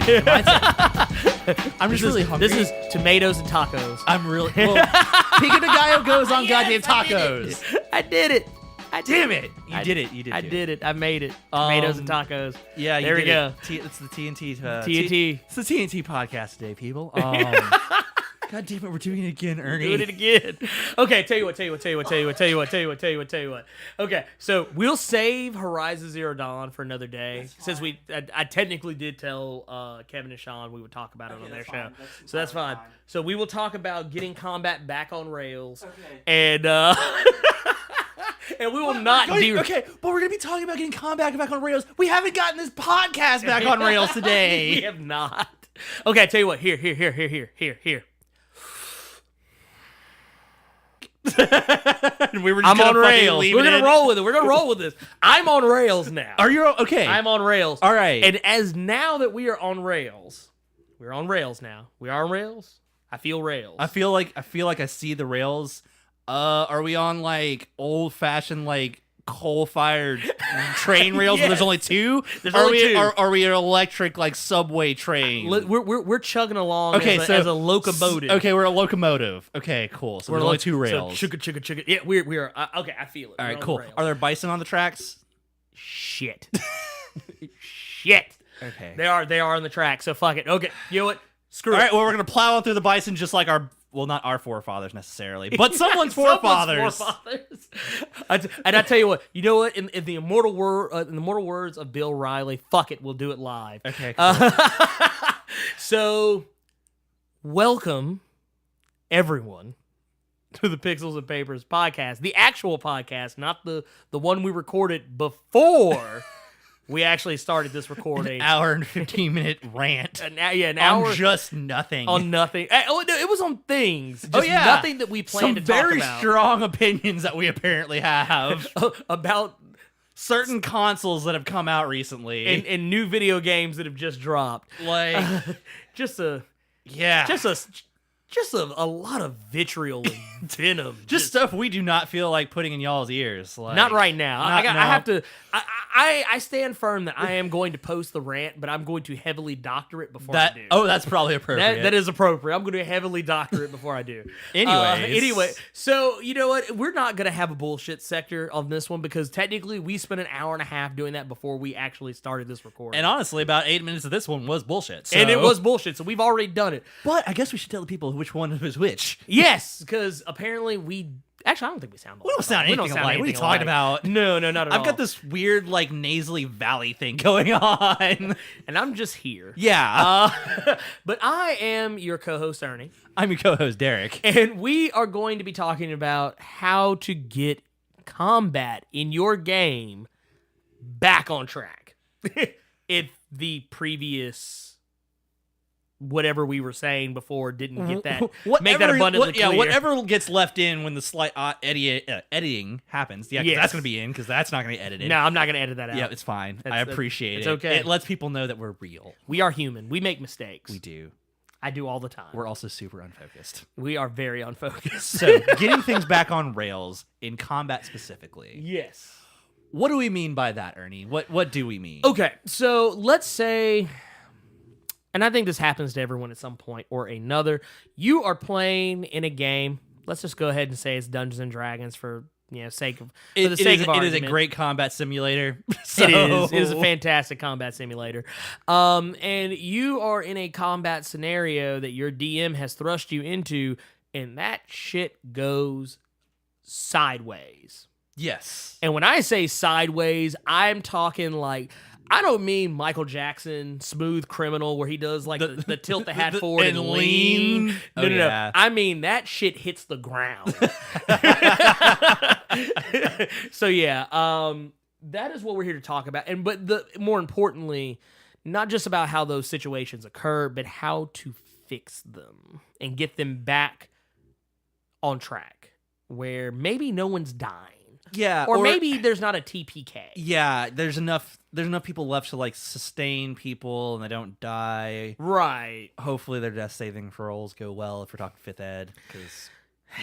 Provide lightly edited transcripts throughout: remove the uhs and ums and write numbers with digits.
I'm just really hungry. This is tomatoes and tacos. I'm really... Well, Pico de Gallo goes on goddamn tacos. I did it. Damn it. You did it. I did it. I made it. Tomatoes and tacos. Yeah, there we go. It's the TNT. TNT. It's the TNT podcast today, people. God damn it, we're doing it again, Ernie. Doing it again. Okay, tell you what. Okay, so we'll save Horizon Zero Dawn for another day. Since I technically did tell Kevin and Sean we would talk about it on their show. So that's fine. So we will talk about getting combat back on rails. Okay. And and we will not do... Okay, but we're going to be talking about getting combat back on rails. We haven't gotten this podcast back on rails today. We have not. Okay, I tell you what. Here. I'm on rails. We're gonna roll with it. We're gonna roll with this. I'm on rails now. Are you okay? I'm on rails. All right. And as now that we are on rails, we're on rails now. We are on rails. I feel rails. I feel like I see the rails. Are we on like old fashioned like coal-fired train rails? Yes. Where there's only two. Are we an electric like subway train? We're chugging along. As a locomotive. Okay, we're a locomotive. Okay, cool. So we're only two rails. So chugga. Yeah, we are. Okay, I feel it. All right, cool. Are there bison on the tracks? Shit. Shit. Okay. They are on the track. So fuck it. Okay. You know what? Screw it. All right. Well, we're gonna plow on through the bison just like our. Well, not our forefathers necessarily, but someone's forefathers. And I tell you what, in the immortal words of Bill Riley, fuck it, we'll do it live. Okay. Cool. So, welcome everyone to the Pixels and Papers podcast, the actual podcast, not the one we recorded before. We actually started this recording. An hour and 15-minute rant. An hour. On just nothing. On nothing. Oh, no, it was on things. Just nothing that we planned to talk about. Some very strong opinions that we apparently have. About certain consoles that have come out recently. And new video games that have just dropped. Like. Just a lot of vitriol and venom. Just stuff we do not feel like putting in y'all's ears. Like, not right now. I have to. I stand firm that I am going to post the rant, but I'm going to heavily doctor it before I do. Oh, that's probably appropriate. That is appropriate. I'm going to heavily doctor it before I do. Anyway, so you know what? We're not going to have a bullshit sector on this one because technically we spent an hour and a half doing that before we actually started this recording. And honestly, about 8 minutes of this one was bullshit. So. And it was bullshit, so we've already done it. But I guess we should tell the people which one was which. Yes, because apparently we... Actually, I don't think we sound alike. We don't sound anything alike. What are you talking about? No, not at all. I've got this weird, like, nasally valley thing going on. And I'm just here. Yeah. But I am your co-host, Ernie. I'm your co-host, Derek. And we are going to be talking about how to get combat in your game back on track. If the previous... whatever we were saying before didn't get that, make that abundantly clear. Yeah, whatever gets left in when the slight editing happens. Yeah, yes. That's going to be in because that's not going to be edited. No, I'm not going to edit that out. Yeah, it's fine. I appreciate it. It's okay. It lets people know that we're real. We are human. We make mistakes. We do. I do all the time. We're also super unfocused. We are very unfocused. So, getting things back on rails in combat specifically. Yes. What do we mean by that, Ernie? What do we mean? Okay, so let's say... and I think this happens to everyone at some point or another. You are playing in a game. Let's just go ahead and say it's Dungeons and Dragons for sake of argument. It is a great combat simulator. So. It is a fantastic combat simulator. And you are in a combat scenario that your DM has thrust you into, and that shit goes sideways. Yes. And when I say sideways, I'm talking like... I don't mean Michael Jackson, Smooth Criminal, where he does like the tilt the hat forward and lean. No. I mean, that shit hits the ground. So that is what we're here to talk about. But more importantly, not just about how those situations occur, but how to fix them and get them back on track where maybe no one's dying. Yeah, or maybe there's not a TPK. Yeah, there's enough people left to like sustain people and they don't die. Right. Hopefully their death saving rolls go well if we're talking 5th ed, because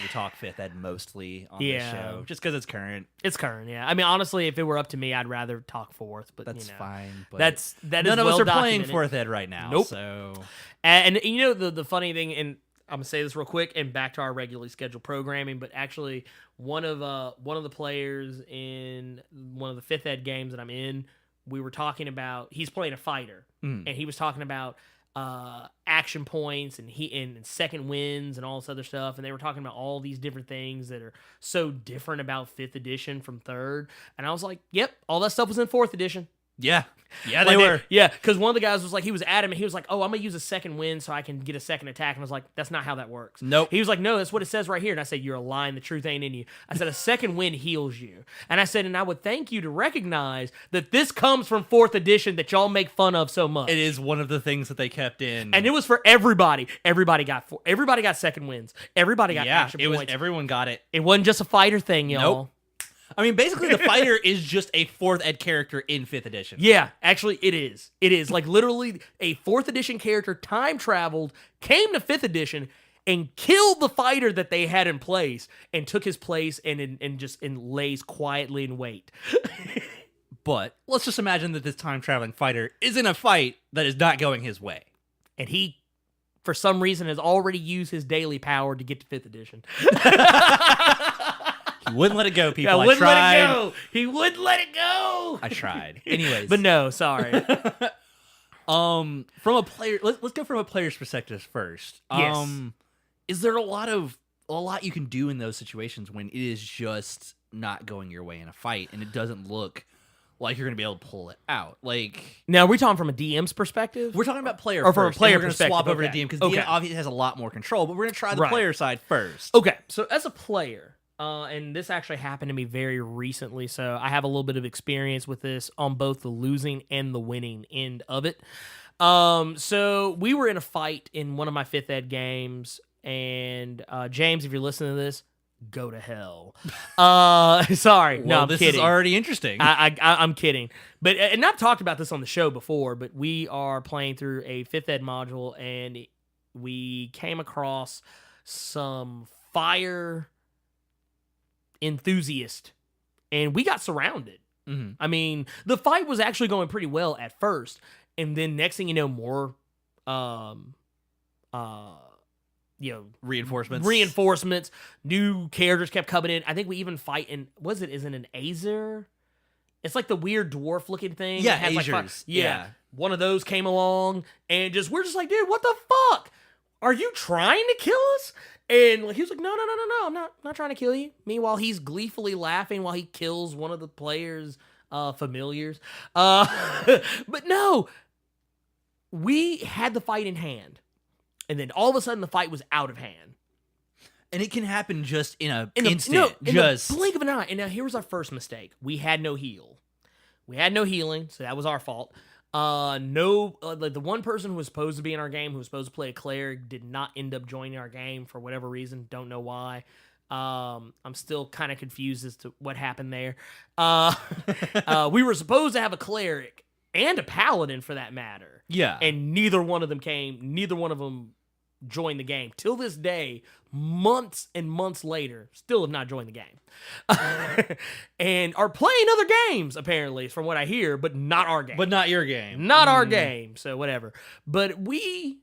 we talk 5th Ed mostly on this show, just because it's current. It's current, yeah. I mean, honestly, if it were up to me, I'd rather talk 4th, but that's fine. But that none is of us are documented. playing 4th Ed right now. Nope. So, and you know the funny thing, and I'm gonna say this real quick, and back to our regularly scheduled programming, but actually one of the players in one of the 5th Ed games that I'm in, we were talking about, he's playing a fighter, and he was talking about action points and second wins and all this other stuff, and they were talking about all these different things that are so different about 5th edition from 3rd, and I was like, yep, all that stuff was in 4th edition. Yeah, they were. Yeah, because one of the guys was like, he was adamant. He was like, "Oh, I'm gonna use a second win so I can get a second attack." And I was like, "That's not how that works." Nope. He was like, "No, that's what it says right here." And I said, "You're lying. The truth ain't in you." I said, "A second win heals you." And I said, "And I would thank you to recognize that this comes from 4th edition that y'all make fun of so much." It is one of the things that they kept in, and it was for everybody. Everybody got second wins. Everybody got action points. Everyone got it. It wasn't just a fighter thing, y'all. Nope. I mean, basically, the fighter is just a 4th Ed character in 5th edition. Yeah, actually, it is. It is. Like, literally, a 4th edition character time traveled, came to 5th edition, and killed the fighter that they had in place, and took his place and lays quietly in wait. But let's just imagine that this time-traveling fighter is in a fight that is not going his way. And he, for some reason, has already used his daily power to get to 5th edition. He wouldn't let it go, people. I tried. He wouldn't let it go. I tried. Anyways. But no, sorry. From a player, let's go from a player's perspective first. Yes. Is there a lot you can do in those situations when it is just not going your way in a fight and it doesn't look like you're going to be able to pull it out? Like, now, are we talking from a DM's perspective? We're talking about player or first, from a player we're perspective. Swap over to DM because DM obviously has a lot more control, but we're going to try the player side first. Okay, so as a player, and this actually happened to me very recently, so I have a little bit of experience with this on both the losing and the winning end of it. So we were in a fight in one of my 5th Ed games, and James, if you're listening to this, go to hell. Sorry, well, no, I'm this kidding. Is already interesting. I'm kidding, but and I've talked about this on the show before. But we are playing through a 5th Ed module, and we came across some fire enthusiast, and we got surrounded. Mm-hmm. I mean, the fight was actually going pretty well at first, and then next thing you know, more reinforcements, new characters kept coming in. I think we even fight in, isn't an Azer? It's like the weird dwarf looking thing. Yeah, Azers. Like yeah. One of those came along, and we're just like, dude, what the fuck? Are you trying to kill us? And he was like, no, I'm not trying to kill you. Meanwhile, he's gleefully laughing while he kills one of the players' familiars. But no, we had the fight in hand. And then all of a sudden, the fight was out of hand. And it can happen just in an instant. In the blink of an eye. And now here was our first mistake. We had no heal. We had no healing, so that was our fault. The one person who was supposed to be in our game, who was supposed to play a cleric, did not end up joining our game for whatever reason. Don't know why. I'm still kind of confused as to what happened there. We were supposed to have a cleric and a paladin for that matter. Yeah. And neither one of them came. Neither one of them joined the game. Till this day, months and months later, still have not joined the game. And are playing other games, apparently, from what I hear, but not our game. But not your game. Not our game, so whatever. But we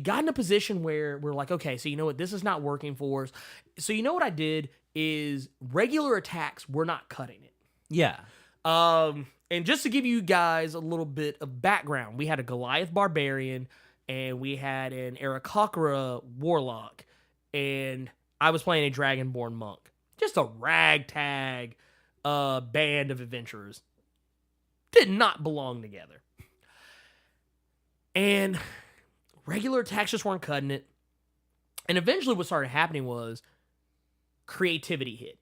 got in a position where we're like, okay, so you know what? This is not working for us. So you know what I did is regular attacks, we're not cutting it. Yeah. And just to give you guys a little bit of background, we had a Goliath Barbarian, and we had an Aarakocra Warlock, and I was playing a Dragonborn Monk. Just a ragtag band of adventurers. Did not belong together. And regular attacks just weren't cutting it. And eventually what started happening was creativity hit.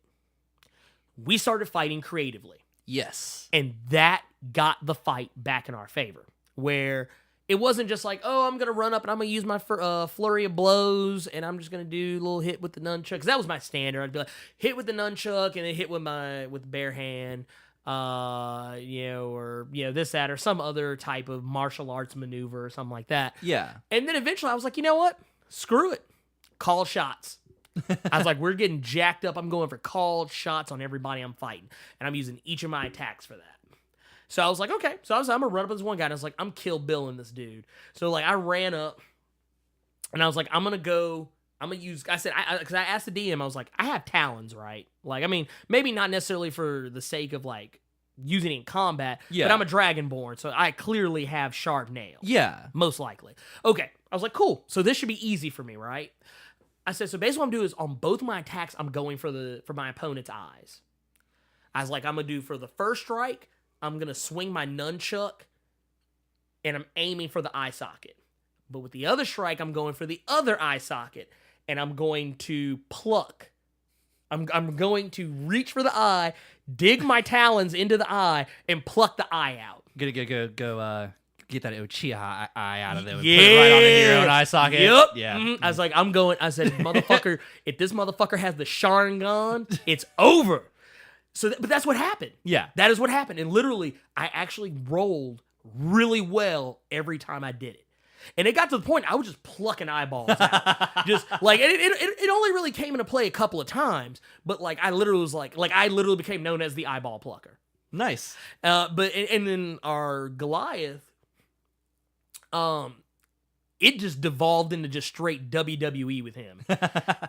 We started fighting creatively. Yes. And that got the fight back in our favor, where it wasn't just like, oh, I'm going to run up and I'm going to use my flurry of blows and I'm just going to do a little hit with the nunchuck. Because that was my standard. I'd be like, hit with the nunchuck and then hit with the bare hand, or this, that, or some other type of martial arts maneuver or something like that. Yeah. And then eventually I was like, you know what? Screw it. Call shots. I was like, we're getting jacked up. I'm going for called shots on everybody I'm fighting. And I'm using each of my attacks for that. So I was like, okay. So I'm going to run up this one guy. And I was like, I'm Kill Bill in this dude. So like I ran up and I was like, I'm going to use, I said, because I asked the DM, I was like, I have talons, right? Like, I mean, maybe not necessarily for the sake of like using it in combat, but I'm a Dragonborn. So I clearly have sharp nails. Yeah. Most likely. Okay. I was like, cool. So this should be easy for me, right? I said, so basically what I'm doing is on both my attacks, I'm going for my opponent's eyes. I was like, I'm going to do for the first strike, I'm going to swing my nunchuck, and I'm aiming for the eye socket. But with the other strike, I'm going for the other eye socket, and I'm going to pluck. I'm going to reach for the eye, dig my talons into the eye, and pluck the eye out. Go get that Uchiha eye out of there and put it right on your own eye socket. Yep. Yeah. Mm-hmm. I was like, I said, motherfucker, if this motherfucker has the Sharingan, it's over. So, but that's what happened. Yeah. That is what happened. And literally, I actually rolled really well every time I did it. And it got to the point I was just plucking eyeballs out. Just like, it only really came into play a couple of times, but like, I literally was like I literally became known as the eyeball plucker. Nice. But then our Goliath, it just devolved into just straight WWE with him.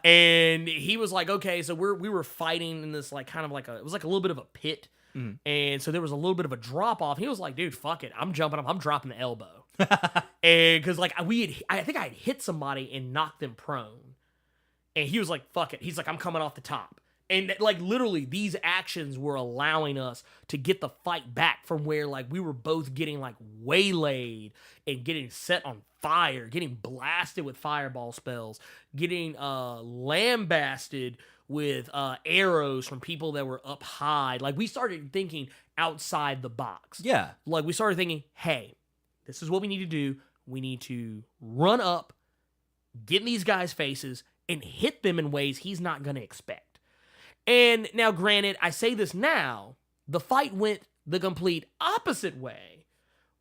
And he was like, okay, so we were fighting in this like kind of like it was like a little bit of a pit. Mm. And so there was a little bit of a drop off. He was like, dude, fuck it. I'm jumping up. I'm dropping the elbow. And cause like I think I had hit somebody and knocked them prone. And he was like, fuck it. He's like, I'm coming off the top. And like literally these actions were allowing us to get the fight back from where like we were both getting like waylaid and getting set on fire, getting blasted with fireball spells, getting lambasted with arrows from people that were up high. Like we started thinking outside the box. Yeah. Like we started thinking, hey, this is what we need to do. We need to run up, get in these guys' faces, and hit them in ways he's not going to expect. And now, granted, I say this now, the fight went the complete opposite way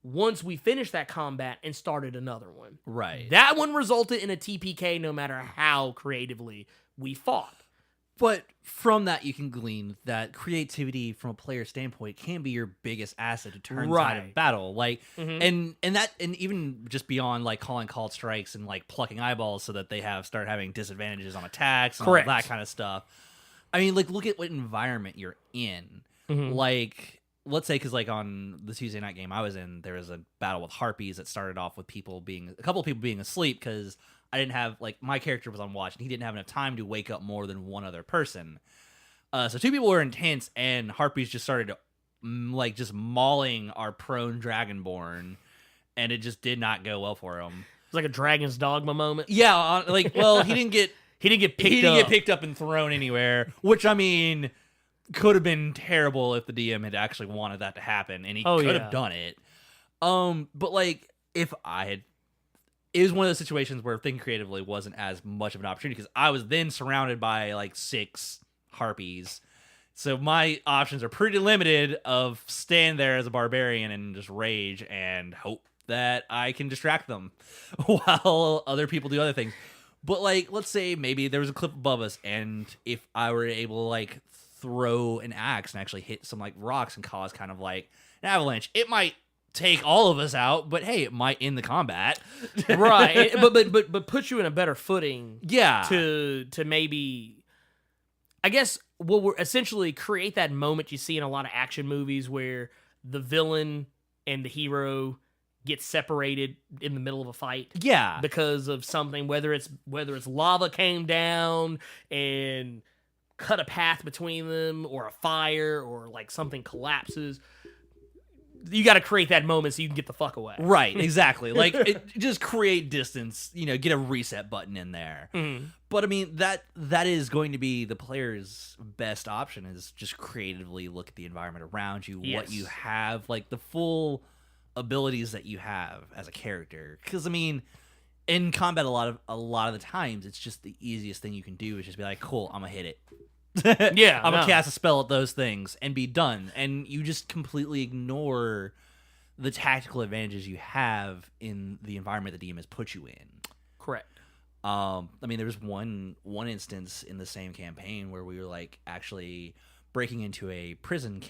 once we finished that combat and started another one. Right. That one resulted in a TPK no matter how creatively we fought. But from that, you can glean that creativity from a player standpoint can be your biggest asset to turn the tide of battle. Like, and even just beyond like calling called strikes and like plucking eyeballs so that they start having disadvantages on attacks and all that kind of stuff. I mean, like, look at what environment you're in. Mm-hmm. Like, let's say, because like on the Tuesday night game I was in, there was a battle with harpies that started off with a couple of people being asleep because I didn't have, like, my character was on watch and he didn't have enough time to wake up more than one other person. So two people were intense and harpies just started like just mauling our prone Dragonborn, and it just did not go well for him. It's like a Dragon's Dogma moment. Yeah, like, well, he didn't get picked up and thrown anywhere, which, I mean, could have been terrible if the DM had actually wanted that to happen, and he could have done it. But, like, it was one of those situations where thinking creatively wasn't as much of an opportunity, because I was then surrounded by, like, 6 harpies. So my options are pretty limited of stand there as a barbarian and just rage and hope that I can distract them while other people do other things. But, like, let's say maybe there was a cliff above us, and if I were able to, like, throw an axe and actually hit some, like, rocks and cause kind of, like, an avalanche, it might take all of us out, but, hey, it might end the combat. Right. But put you in a better footing. Yeah. To maybe, I guess, what we're essentially create that moment you see in a lot of action movies where the villain and the hero get separated in the middle of a fight. Yeah. Because of something, whether it's lava came down and cut a path between them, or a fire, or like something collapses. You got to create that moment so you can get the fuck away. Right, exactly. Like, just create distance, get a reset button in there. Mm-hmm. But, I mean, that is going to be the player's best option, is just creatively look at the environment around you, what you have, like, the full abilities that you have as a character. Because, I mean, in combat a lot of the times, it's just the easiest thing you can do is just be like, cool, I'm gonna hit it. Yeah, I'm gonna cast a spell at those things and be done. And you just completely ignore the tactical advantages you have in the environment the DM has put you in. Correct. I mean, there was one instance in the same campaign where we were like actually breaking into a prison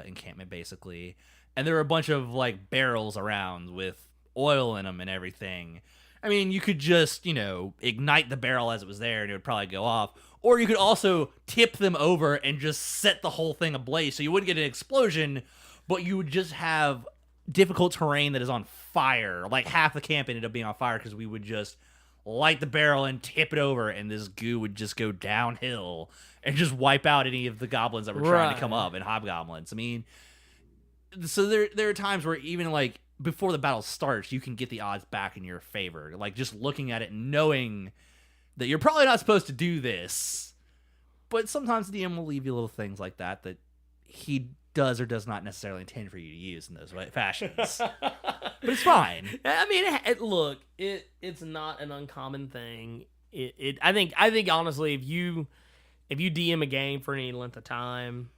encampment basically, and there were a bunch of like barrels around with oil in them and everything. I mean, you could just, ignite the barrel as it was there and it would probably go off. Or you could also tip them over and just set the whole thing ablaze. So you wouldn't get an explosion, but you would just have difficult terrain that is on fire. Like half the camp ended up being on fire because we would just light the barrel and tip it over, and this goo would just go downhill and just wipe out any of the goblins that were trying to come up, and hobgoblins. I mean, so there are times where even like before the battle starts, you can get the odds back in your favor. Like just looking at it, knowing that you're probably not supposed to do this, but sometimes the DM will leave you little things like that he does or does not necessarily intend for you to use in those fashions. But it's fine. I mean, look, it's not an uncommon thing. I think honestly, if you DM a game for any length of time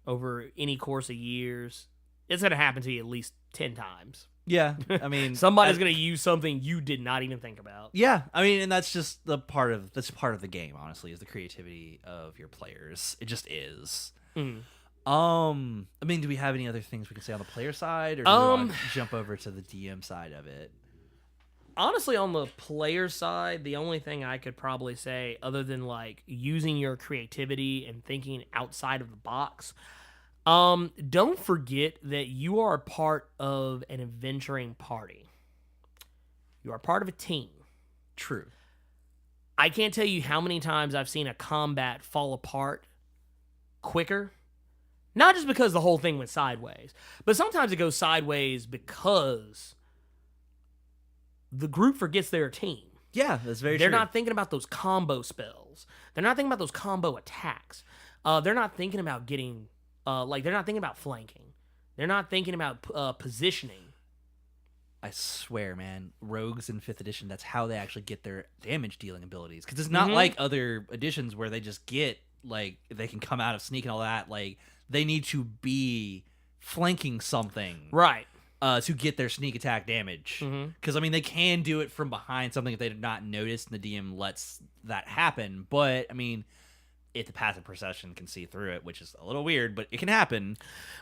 over any course of years, it's gonna happen to you at least 10 times. Yeah, I mean, somebody's gonna use something you did not even think about. Yeah, I mean, and that's just part of the game. Honestly, is the creativity of your players. It just is. Mm. I mean, do we have any other things we can say on the player side, or do we want to jump over to the DM side of it? Honestly, on the player side, the only thing I could probably say, other than like using your creativity and thinking outside of the box, don't forget that you are part of an adventuring party. You are part of a team. True. I can't tell you how many times I've seen a combat fall apart quicker. Not just because the whole thing went sideways, but sometimes it goes sideways because the group forgets their team. Yeah, that's very true. They're not thinking about those combo spells. They're not thinking about those combo attacks. They're not thinking about getting, they're not thinking about flanking. They're not thinking about positioning. I swear, man, rogues in 5th edition, that's how they actually get their damage dealing abilities. Because it's not like other editions where they just get, like, they can come out of sneak and all that. Like, they need to be flanking something. Right. To get their sneak attack damage. Because, I mean, they can do it from behind something if they did not notice, and the DM lets that happen. But, I mean, if the passive perception can see through it, which is a little weird, but it can happen,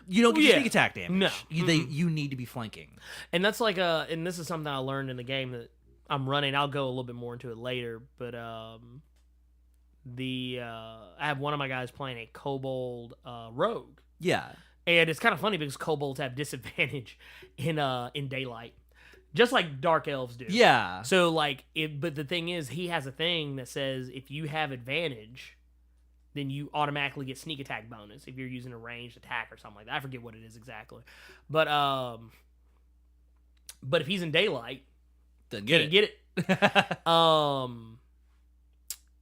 you don't get sneak attack damage. No. You need to be flanking. And that's like and this is something I learned in the game that I'm running. I'll go a little bit more into it later, but I have one of my guys playing a kobold rogue. Yeah. And it's kind of funny because kobolds have disadvantage in daylight, just like dark elves do. Yeah. So but the thing is, he has a thing that says if you have advantage, then you automatically get sneak attack bonus if you're using a ranged attack or something like that. I forget what it is exactly, but if he's in daylight, then get it.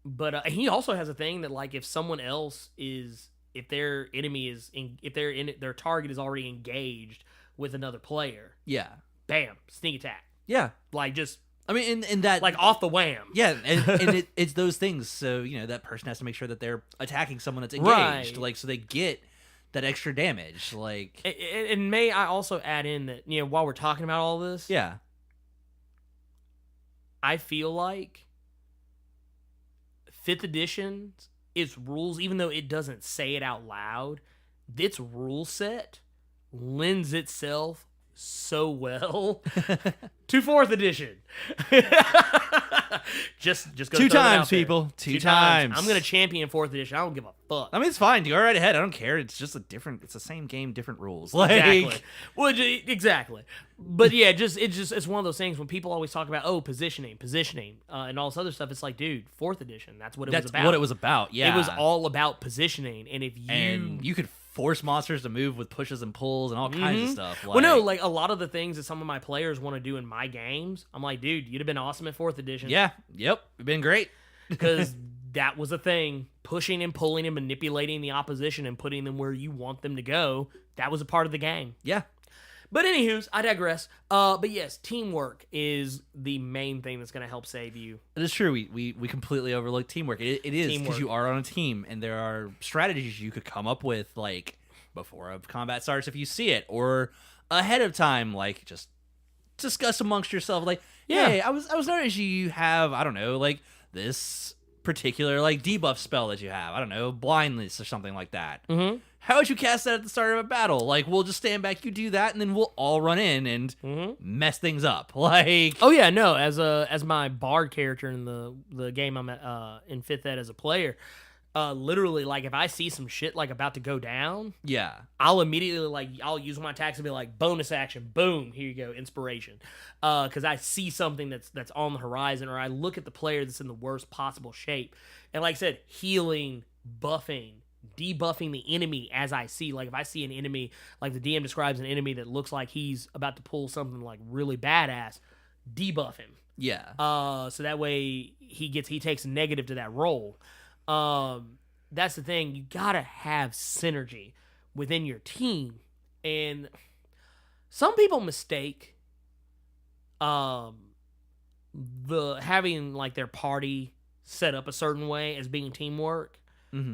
But he also has a thing that like if someone else is. If their enemy is their target is already engaged with another player, yeah, bam, sneak attack, yeah, like just I mean, and that like off the wham, yeah, and it's those things. So that person has to make sure that they're attacking someone that's engaged, like so they get that extra damage, like. And may I also add in that while we're talking about all this, yeah, I feel like 5th edition. Its rules, even though it doesn't say it out loud, its rule set lends itself so well to 4th edition. just go 2 times, people. 2 times. I'm gonna champion 4th edition. I don't give a fuck. I mean, it's fine. Go right ahead. I don't care. It's just it's the same game, different rules. Exactly. Well, exactly. But yeah, it's one of those things when people always talk about positioning, and all this other stuff. It's like, dude, 4th edition. That's what it was about. That's what it was about. Yeah, it was all about positioning, and if you could force monsters to move with pushes and pulls and all kinds of stuff. Well, no, like a lot of the things that some of my players want to do in my games, I'm like, dude, you'd have been awesome at 4th edition. Yeah, yep, it'd been great. Because that was a thing. Pushing and pulling and manipulating the opposition and putting them where you want them to go, that was a part of the game. Yeah. But anywho's, I digress. But yes, teamwork is the main thing that's going to help save you. It is true. We completely overlook teamwork. It is because you are on a team, and there are strategies you could come up with, like before a combat starts if you see it, or ahead of time, like just discuss amongst yourself, like, Yeah. hey, I was noticing you have, I don't know, like this particular like debuff spell that you have. I don't know, blindness or something like that. Mm-hmm. How would you cast that at the start of a battle? Like, we'll just stand back, you do that, and then we'll all run in and mess things up. Like, oh yeah, no, as my bard character in the game I'm in 5th ed as a player, literally, like, if I see some shit like about to go down, yeah, I'll immediately, like, I'll use my attacks and be like, bonus action, boom, here you go, inspiration, because I see something that's on the horizon, or I look at the player that's in the worst possible shape, and like I said, healing, buffing, debuffing the enemy as I see. Like, if I see an enemy, like the DM describes an enemy that looks like he's about to pull something like really badass, debuff him. yeah, So that way he takes a negative to that roll. That's the thing. You gotta have synergy within your team, and some people mistake the having like their party set up a certain way as being teamwork.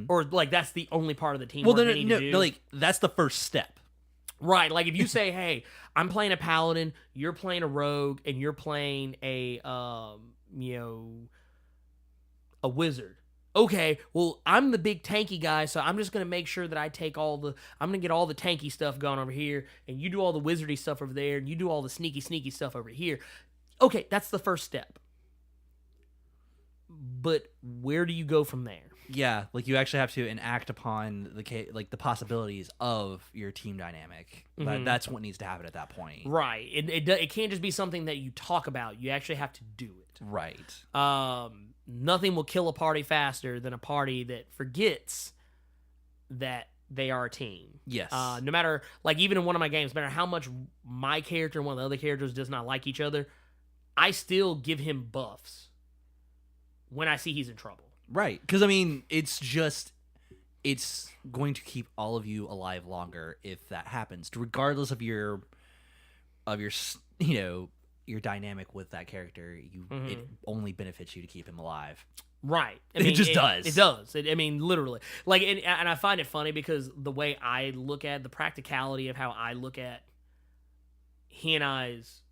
Or like that's the only part of the team. Well, they need to do. like that's the first step, right? Like if you say, "Hey, I'm playing a paladin, you're playing a rogue, and you're playing a wizard." Okay, well, I'm the big tanky guy, so I'm just gonna make sure that I'm gonna get all the tanky stuff going over here, and you do all the wizardy stuff over there, and you do all the sneaky stuff over here. Okay, that's the first step. But where do you go from there? Yeah, like you actually have to enact upon the possibilities of your team dynamic. That's what needs to happen at that point. Right. It can't just be something that you talk about. You actually have to do it. Right. Nothing will kill a party faster than a party that forgets that they are a team. Yes. No matter, like, even in one of my games, no matter how much my character and one of the other characters does not like each other, I still give him buffs when I see he's in trouble. Right, because I mean, it's going to keep all of you alive longer if that happens, regardless of your your dynamic with that character. It only benefits you to keep him alive. Right, It does. It does. I mean, literally. Like, and I find it funny because the way I look at the practicality of how I look at he and I's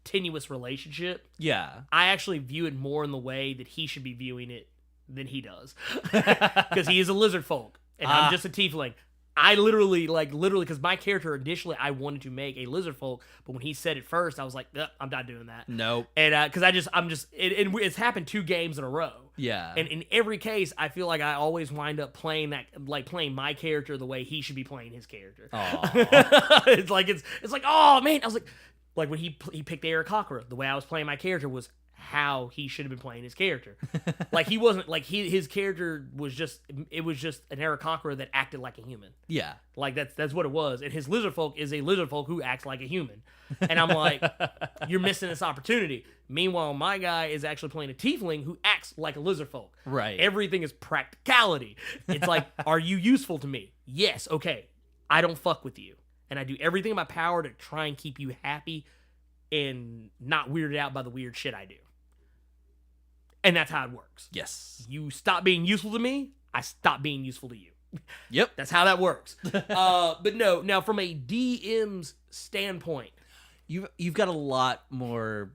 tenuous relationship. Yeah. I actually view it more in the way that he should be viewing it than he does. Because he is a lizard folk, and I'm just a tiefling. I literally, because my character initially, I wanted to make a lizard folk, but when he said it first, I was like, I'm not doing that. Nope. And because it's happened 2 games in a row. Yeah. And in every case, I feel like I always wind up playing my character the way he should be playing his character. It's like, oh man, I was like when he picked the Aarakocra, the way I was playing my character was how he should have been playing his character. Like, he wasn't like his character was just an Aarakocra that acted like a human. Yeah. Like that's what it was. And his lizard folk is a lizard folk who acts like a human. And I'm like, you're missing this opportunity. Meanwhile, my guy is actually playing a tiefling who acts like a lizard folk. Right. Everything is practicality. It's like, are you useful to me? Yes. Okay. I don't fuck with you. And I do everything in my power to try and keep you happy and not weirded out by the weird shit I do. And that's how it works. Yes. You stop being useful to me, I stop being useful to you. Yep. That's how that works. But no, now from a DM's standpoint, you've got a lot more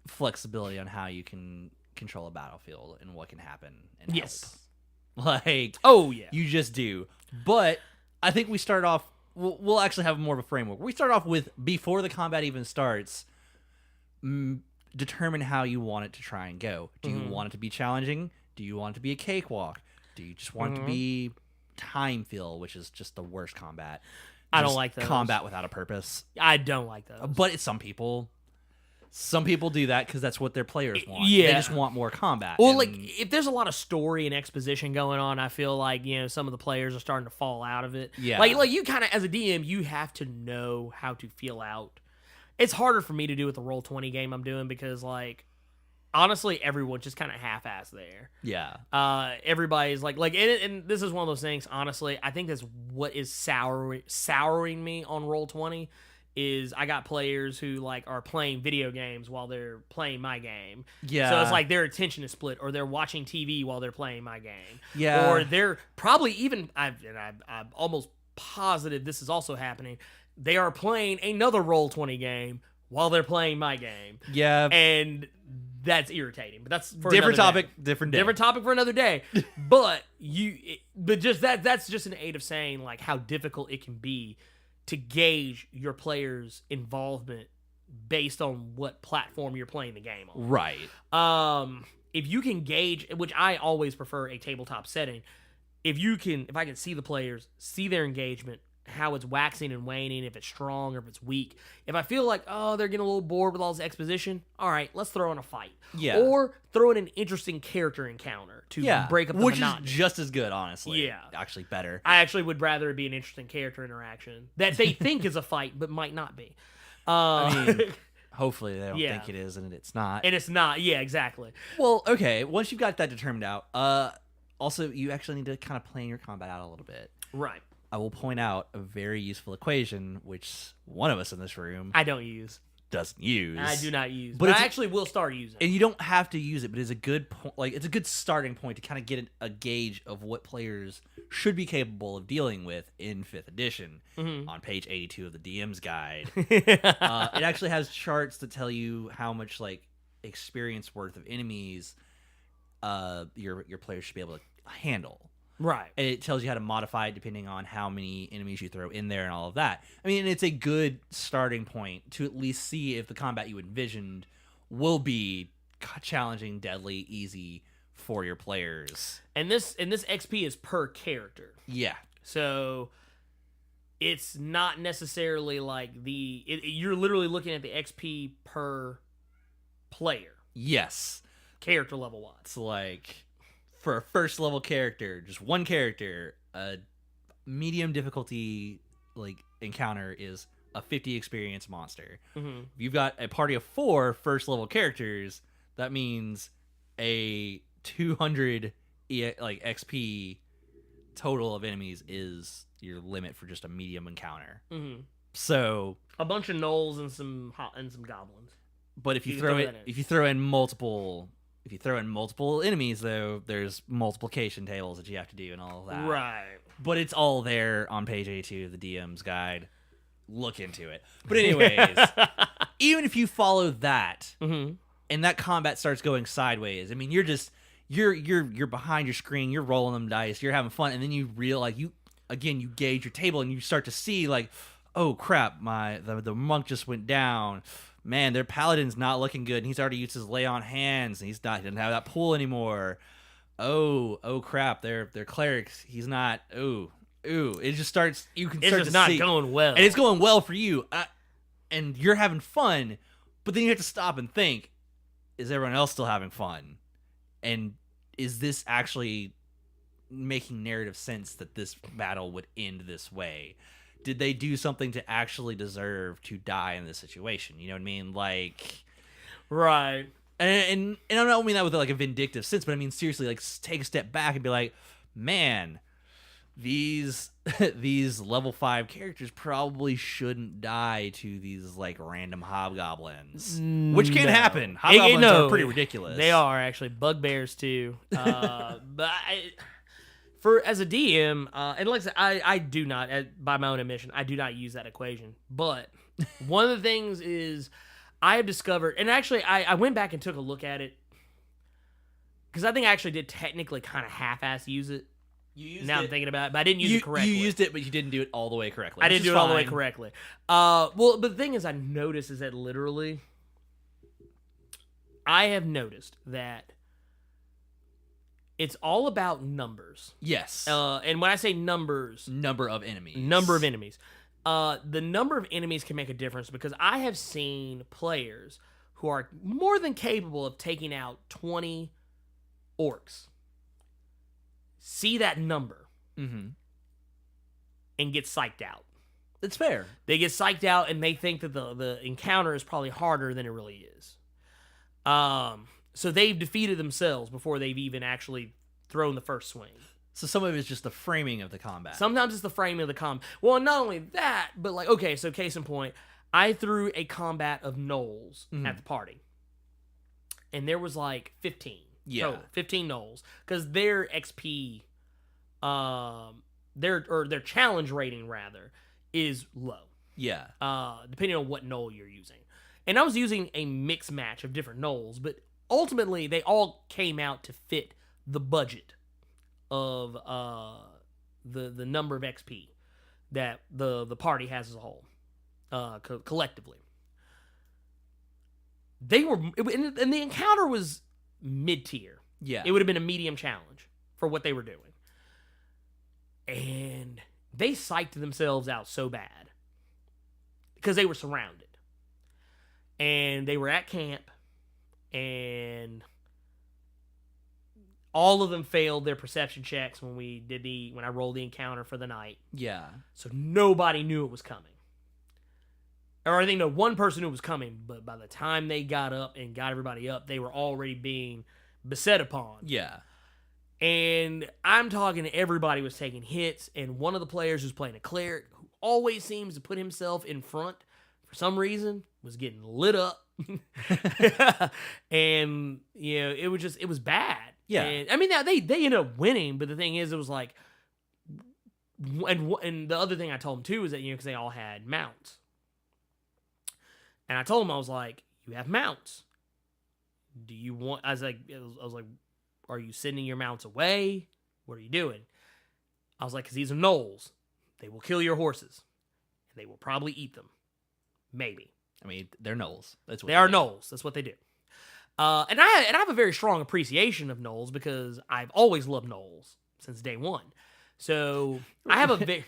flexibility on how you can control a battlefield and what can happen and yes. help. Like, oh yeah. You just do. But I think we start off, we'll actually have more of a framework. We start off with, before the combat even starts, determine how you want it to try and go. Do you want it to be challenging? Do you want it to be a cakewalk? Do you just want it to be time fill, which is just the worst combat? I don't like those. Combat without a purpose. I don't like those. But it's some people do that because that's what their players want. Yeah. They just want more combat. Well, like, if there's a lot of story and exposition going on, I feel like, some of the players are starting to fall out of it. Yeah. Like you kind of, as a DM, you have to know how to feel out. It's harder for me to do with the Roll20 game I'm doing because, like, honestly, everyone's just kind of half-assed there. Yeah. Everybody's like, and this is one of those things, honestly, I think that's what is souring me on Roll20 is I got players who, like, are playing video games while they're playing my game. Yeah. So it's like their attention is split, or they're watching TV while they're playing my game. Yeah. Or they're probably even, I'm almost positive this is also happening, they are playing another Roll20 game while they're playing my game. Yeah. And that's irritating. But that's for different another topic, day. different day. Different topic for another day. But just that's just an aid of saying like how difficult it can be to gauge your players' involvement based on what platform you're playing the game on. Right. If you can gauge, which I always prefer a tabletop setting, if I can see the players, see their engagement, how it's waxing and waning, if it's strong or if it's weak. If I feel like, oh, they're getting a little bored with all this exposition, all right, let's throw in a fight. Yeah. Or throw in an interesting character encounter to break up the monotony. Which is just as good, honestly. Yeah. Actually better. I actually would rather it be an interesting character interaction that they think is a fight, but might not be. I mean, hopefully they don't think it is, and it's not. And it's not. Yeah, exactly. Well, okay. Once you've got that determined out, also, you actually need to kind of plan your combat out a little bit. Right. I will point out a very useful equation, which one of us in this room I don't use. Doesn't use. I do not use, but I actually will start using. And you don't have to use it, but it's a good it's a good starting point to kind of get a gauge of what players should be capable of dealing with in 5th edition. On page 82 of the DM's guide. It actually has charts that tell you how much like experience worth of enemies your players should be able to handle. Right. And it tells you how to modify it depending on how many enemies you throw in there and all of that. I mean, it's a good starting point to at least see if the combat you envisioned will be challenging, deadly, easy for your players. And this XP is per character. Yeah. So it's not necessarily like you're literally looking at the XP per player. Yes. Character level wise. It's like for a first level character, just one character, a medium difficulty like encounter is a 50 experience monster. If you've got a party of 4 first level characters, that means a 200 like XP total of enemies is your limit for just a medium encounter. So a bunch of gnolls and some goblins. But if you throw in multiple enemies, though, there's multiplication tables that you have to do and all of that. Right. But it's all there on page 82 of the DM's guide. Look into it. But anyways, even if you follow that, and that combat starts going sideways, I mean, you're behind your screen, you're rolling them dice, you're having fun, and then you realize you gauge your table and you start to see like, oh crap, the monk just went down. Man, their paladin's not looking good, and he's already used his lay on hands, and he doesn't have that pool anymore. Oh crap, their clerics, he's not. Ooh, it just starts. You can start to see. It's not going well, and it's going well for you, and you're having fun. But then you have to stop and think: is everyone else still having fun? And is this actually making narrative sense that this battle would end this way? Did they do something to actually deserve to die in this situation? You know what I mean? Like, right. And I don't mean that with like a vindictive sense, but I mean seriously, like take a step back and be like, man, these level 5 characters probably shouldn't die to these like random hobgoblins, which can happen. Hobgoblins are pretty ridiculous. They are actually bugbears too. But as a DM, and like I said, I do not, by my own admission, I do not use that equation. But one of the things is I have discovered, and actually I went back and took a look at it, because I think I actually did technically kind of half-ass use it. I'm thinking about it, but I didn't use it correctly. You used it, but you didn't do it all the way correctly. I didn't do it all the way correctly. Well, but the thing is, I noticed is that literally, I have noticed that it's all about numbers. Yes. And when I say numbers... Number of enemies. The number of enemies can make a difference, because I have seen players who are more than capable of taking out 20 orcs. See that number. And get psyched out. It's fair. They get psyched out and they think that the encounter is probably harder than it really is. So they've defeated themselves before they've even actually thrown the first swing. So some of it is just the framing of the combat. Sometimes it's the framing of the combat. Well, not only that, but like, okay, so case in point, I threw a combat of gnolls at the party. And there was like 15. Yeah. Total, 15 gnolls. Because their XP, their challenge rating rather, is low. Yeah. Depending on what knoll you're using. And I was using a mixed match of different knolls, but ultimately they all came out to fit the budget of the number of XP that the party has as a whole, collectively. And the encounter was mid-tier. Yeah. It would have been a medium challenge for what they were doing. And they psyched themselves out so bad because they were surrounded. And they were at camp, and all of them failed their perception checks when I rolled the encounter for the night. Yeah. So nobody knew it was coming. Or I think one person knew it was coming, but by the time they got up and got everybody up, they were already being beset upon. Yeah. And I'm talking everybody was taking hits, and one of the players who's playing a cleric, who always seems to put himself in front for some reason, was getting lit up. And, it was bad. Yeah. And, I mean, they ended up winning, but the thing is, it was like, and the other thing I told them too is that, because they all had mounts. And I told them, I was like, you have mounts. Do you want, I was like, are you sending your mounts away? What are you doing? I was like, because these are gnolls. They will kill your horses. And they will probably eat them. Maybe. I mean, they're gnolls. That's what they are gnolls. That's what they do. And I have a very strong appreciation of gnolls because I've always loved gnolls since day one. So I have a big.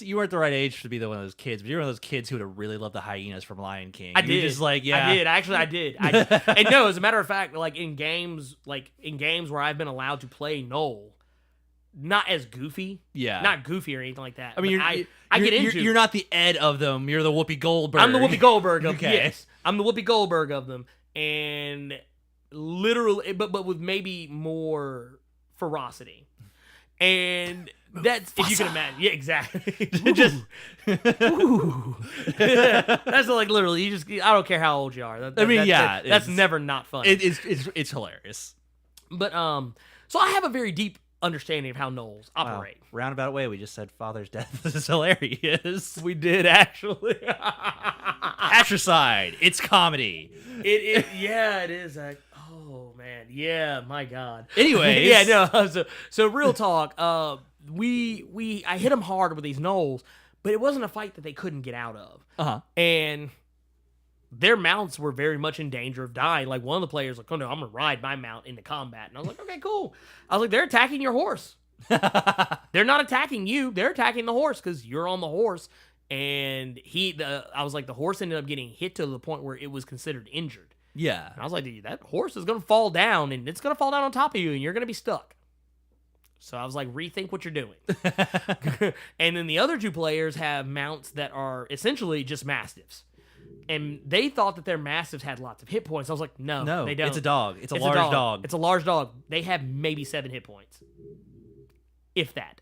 You weren't the right age to be one of those kids, but you're one of those kids who would have really loved the hyenas from Lion King. I did. You're just like, yeah, I did. Actually, I did. And no, as a matter of fact, like in games where I've been allowed to play gnoll, not as goofy, not goofy or anything like that. I mean, you're not the Ed of them. You're the Whoopi Goldberg. I'm the Whoopi Goldberg of them. Okay. Yes, I'm the Whoopi Goldberg of them, and literally, but with maybe more ferocity. And that's, if you can imagine. Yeah, exactly. Just that's like literally, I don't care how old you are. That's never not funny. It's hilarious. But so I have a very deep understanding of how gnolls operate. Wow. Roundabout way, we just said father's death is hilarious. We did actually. Atricide. It's comedy. It is. Oh man, yeah, my God. Anyways, yeah, no. So real talk. I hit them hard with these gnolls, but it wasn't a fight that they couldn't get out of. And their mounts were very much in danger of dying. Like one of the players, like, oh no, I'm gonna ride my mount into combat, and I was like, okay, cool. I was like, they're attacking your horse. They're not attacking you. They're attacking the horse because you're on the horse. And I was like, the horse ended up getting hit to the point where it was considered injured. Yeah. And I was like, dude, that horse is going to fall down, and it's going to fall down on top of you, and you're going to be stuck. So I was like, rethink what you're doing. And then the other two players have mounts that are essentially just mastiffs. And they thought that their mastiffs had lots of hit points. I was like, no, they don't. It's a dog. It's a large dog. It's a large dog. They have maybe 7 hit points. If that.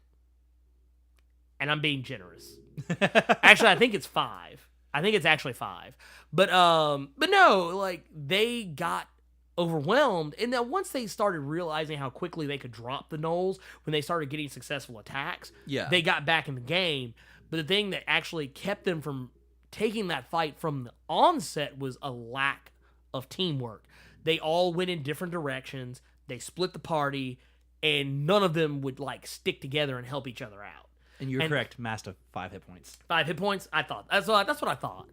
And I'm being generous. Actually, I think it's 5. I think it's actually 5. But no, like, they got overwhelmed. And then once they started realizing how quickly they could drop the gnolls when they started getting successful attacks, they got back in the game. But the thing that actually kept them from taking that fight from the onset was a lack of teamwork. They all went in different directions. They split the party, and none of them would, like, stick together and help each other out. And you're correct, Mastiff, 5 hit points. 5 hit points? I thought. That's what I thought.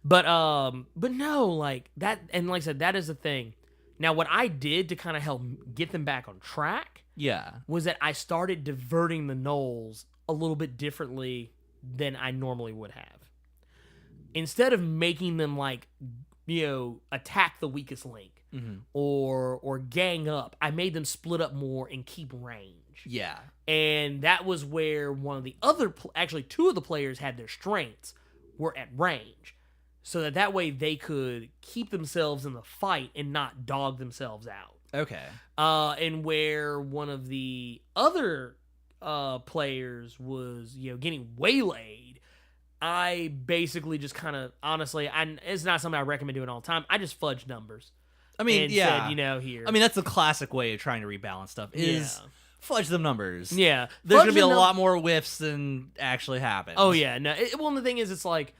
But no, like, that, and like I said, that is the thing. Now, what I did to kind of help get them back on track was that I started diverting the gnolls a little bit differently than I normally would have. Instead of making them, like, attack the weakest link or gang up, I made them split up more and keep range. Yeah. And that was where one of the other, actually 2 of the players had their strengths were at range. So that way they could keep themselves in the fight and not dog themselves out. Okay. And where one of the other players was, getting waylaid, I basically just kind of, honestly, it's not something I recommend doing all the time. I just fudged numbers. I mean, said, here. I mean, that's the classic way of trying to rebalance stuff is fudge them numbers. Yeah. There's going to be a lot more whiffs than actually happen. Oh, yeah. No. Well, the thing is, it's like,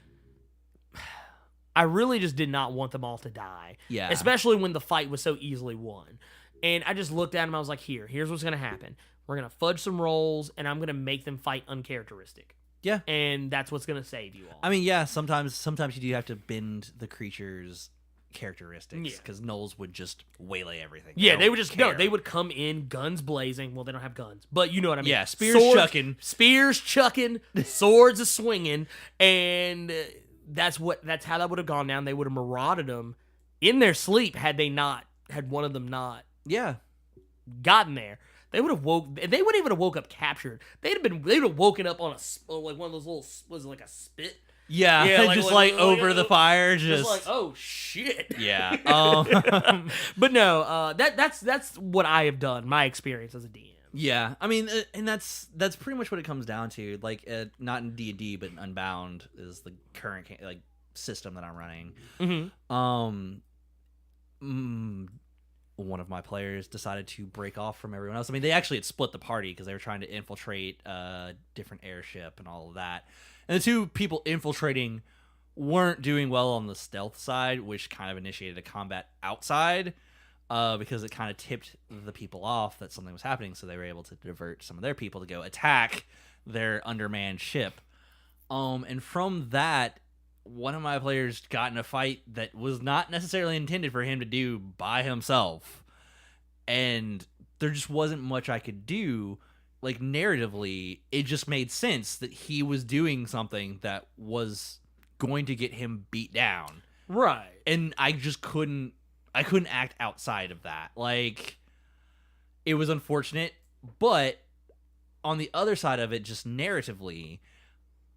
I really just did not want them all to die. Yeah. Especially when the fight was so easily won. And I just looked at him. I was like, here's what's going to happen. We're going to fudge some rolls, and I'm going to make them fight uncharacteristic. Yeah. And that's what's going to save you all. I mean, yeah, sometimes you do have to bend the creature's characteristics because Gnolls would just waylay everything. They would just they would come in guns blazing. Well, they don't have guns, but you know what I mean. Yeah, spears chucking, swords a swinging, and that's how that would have gone down. They would have marauded them in their sleep had one of them not gotten there. They would have they wouldn't even have woke up captured. They would have woken up on like one of those little, was it like a spit? Yeah, just like over the fire, just like, oh shit. Yeah. But no, that's what I have done. My experience as a DM. Yeah, I mean, and that's pretty much what it comes down to. Like, not in D&D, but in Unbound is the current system that I'm running. Mm-hmm. One of my players decided to break off from everyone else. I mean, they actually had split the party because they were trying to infiltrate a different airship and all of that. And the two people infiltrating weren't doing well on the stealth side, which kind of initiated a combat outside because it kind of tipped the people off that something was happening. So they were able to divert some of their people to go attack their undermanned ship. And from that, one of my players got in a fight that was not necessarily intended for him to do by himself. And there just wasn't much I could do. Like, narratively, it just made sense that he was doing something that was going to get him beat down. Right. And I just couldn't act outside of that. Like, it was unfortunate, but on the other side of it, just narratively,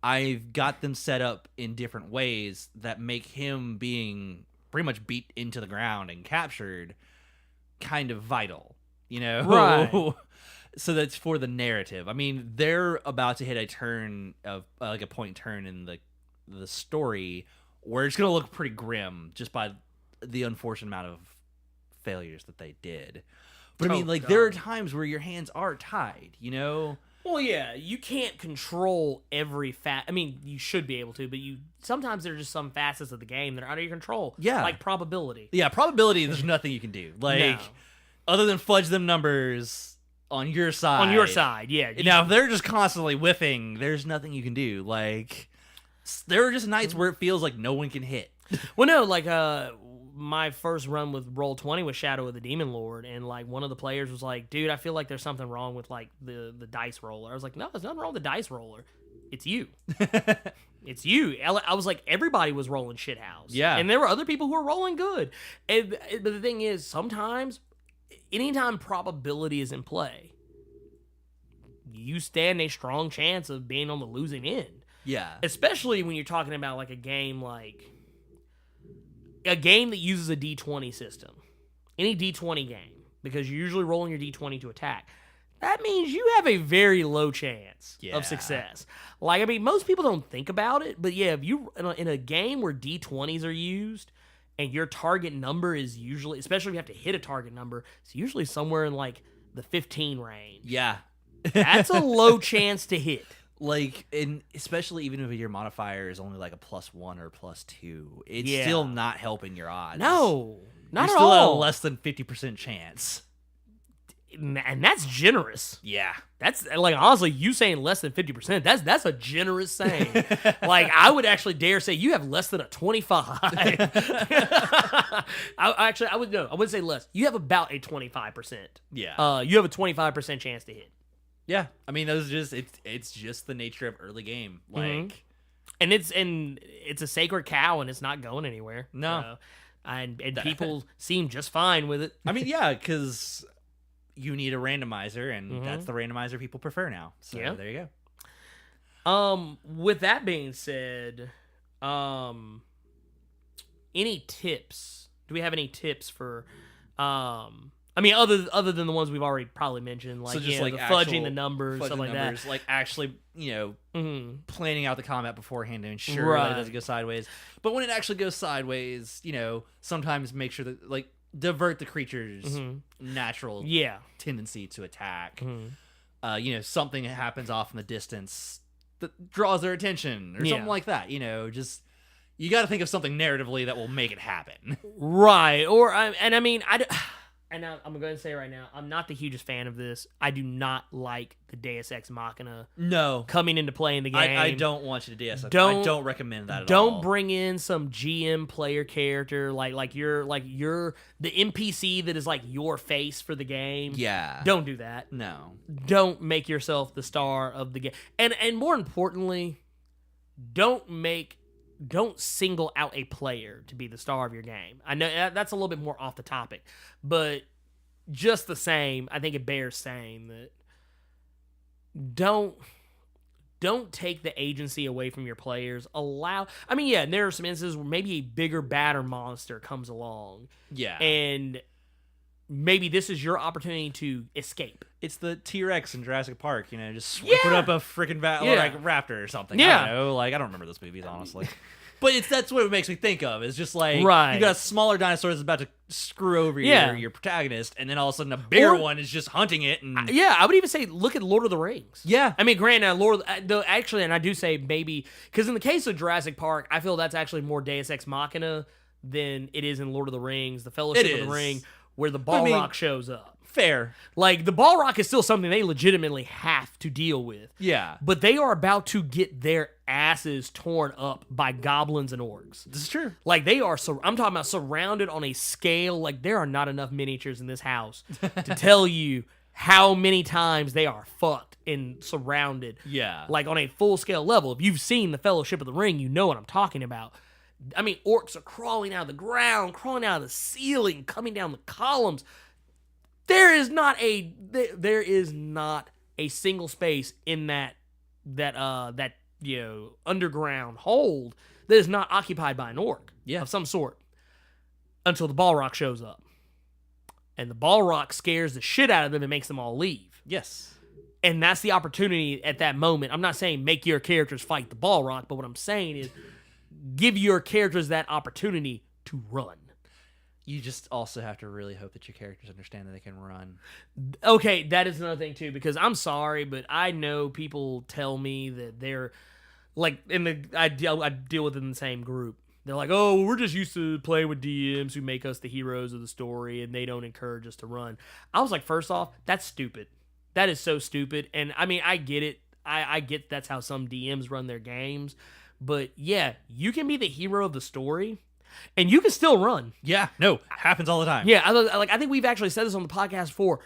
I've got them set up in different ways that make him being pretty much beat into the ground and captured kind of vital, you know? Right. So that's for the narrative. I mean, they're about to hit a turn of like a point turn in the story where it's going to look pretty grim just by the unfortunate amount of failures that they did. But I mean, like, there are times where your hands are tied, you know? Well, yeah, you can't control every I mean, you should be able to, but sometimes there are just some facets of the game that are out of your control. Yeah. Like probability. Yeah, probability, there's nothing you can do. Like, other than fudge them numbers on your side. On your side, yeah. Now, if they're just constantly whiffing, there's nothing you can do. Like, there are just nights where it feels like no one can hit. Well, no, like, my first run with Roll20 was Shadow of the Demon Lord, and like one of the players was like, dude, I feel like there's something wrong with like the dice roller. I was like, no, there's nothing wrong with the dice roller. It's you. It's you. I was like, everybody was rolling shithouse. Yeah. And there were other people who were rolling good. But the thing is, sometimes, anytime probability is in play, you stand a strong chance of being on the losing end. Yeah. Especially when you're talking about like a game that uses a D20 system. Any D20 game, because you're usually rolling your D20 to attack. That means you have a very low chance of success. Like, I mean, most people don't think about it, but yeah, if you in a game where D20s are used and your target number is usually, especially if you have to hit a target number, it's usually somewhere in like the 15 range. Yeah. That's a low chance to hit. Like, especially even if your modifier is only like a +1 or +2, it's still not helping your odds. No, not You're at still all. at a less than 50% chance. And that's generous. Yeah. That's, like, honestly, you saying less than 50%, that's a generous saying. Like, I would actually dare say you have less than a 25. I wouldn't say less. You have about a 25%. Yeah. You have a 25% chance to hit. Yeah, I mean, it's just the nature of early game, like, and it's a sacred cow, and it's not going anywhere. No, and people seem just fine with it. I mean, yeah, because you need a randomizer, and that's the randomizer people prefer now. So there you go. With that being said, any tips? Do we have any tips for I mean, other than the ones we've already probably mentioned, like, so just like the fudging the numbers, stuff like that. Like, actually, planning out the combat beforehand to ensure that it doesn't go sideways. But when it actually goes sideways, sometimes make sure that, like, divert the creature's natural tendency to attack. Something happens off in the distance that draws their attention or something like that. Just You got to think of something narratively that will make it happen. Right. And I'm going to go ahead and say right now, I'm not the hugest fan of this. I do not like the Deus Ex Machina coming into play in the game. I don't want you to Deus Ex. I don't recommend that at all. Don't bring in some GM player character like you're the NPC that is like your face for the game. Yeah. Don't do that. No. Don't make yourself the star of the game. And more importantly, don't single out a player to be the star of your game. I know that's a little bit more off the topic, but just the same, I think it bears saying that don't take the agency away from your players. There are some instances where maybe a bigger, badder monster comes along. Yeah. And maybe this is your opportunity to escape. It's the T-Rex in Jurassic Park, just swooping up a freaking raptor or something. Yeah. I don't know. I don't remember those movies, honestly. But that's what it makes me think of. It's just like, right. You got a smaller dinosaur that's about to screw over your protagonist, and then all of a sudden a bigger one is just hunting it. And I would even say, look at Lord of the Rings. Yeah. I mean, granted, and I do say maybe, because in the case of Jurassic Park, I feel that's actually more Deus Ex Machina than it is in Lord of the Rings, the Fellowship of the Ring, where the Balrog shows up. Fair. Like, the Balrog is still something they legitimately have to deal with. Yeah. But they are about to get their asses torn up by goblins and orcs. This is true. Like, they are, I'm talking about surrounded on a scale, like, there are not enough miniatures in this house to tell you how many times they are fucked and surrounded. Yeah. Like, on a full-scale level. If you've seen the Fellowship of the Ring, you know what I'm talking about. I mean, orcs are crawling out of the ground, crawling out of the ceiling, coming down the columns. There is not a single space in that underground hold that is not occupied by an orc of some sort until the Balrog shows up. And the Balrog scares the shit out of them and makes them all leave. Yes. And that's the opportunity at that moment. I'm not saying make your characters fight the Balrog, but what I'm saying is give your characters that opportunity to run. You just also have to really hope that your characters understand that they can run. Okay, that is another thing too, because I'm sorry, but I know people tell me that they're like I deal with it in the same group. They're like, "Oh, we're just used to playing with DMs who make us the heroes of the story, and they don't encourage us to run." I was like, first off, that's stupid. That is so stupid. And I mean, I get it. I get that's how some DMs run their games, but yeah, you can be the hero of the story. And you can still run. Yeah, no, happens all the time. Yeah, I think we've actually said this on the podcast before.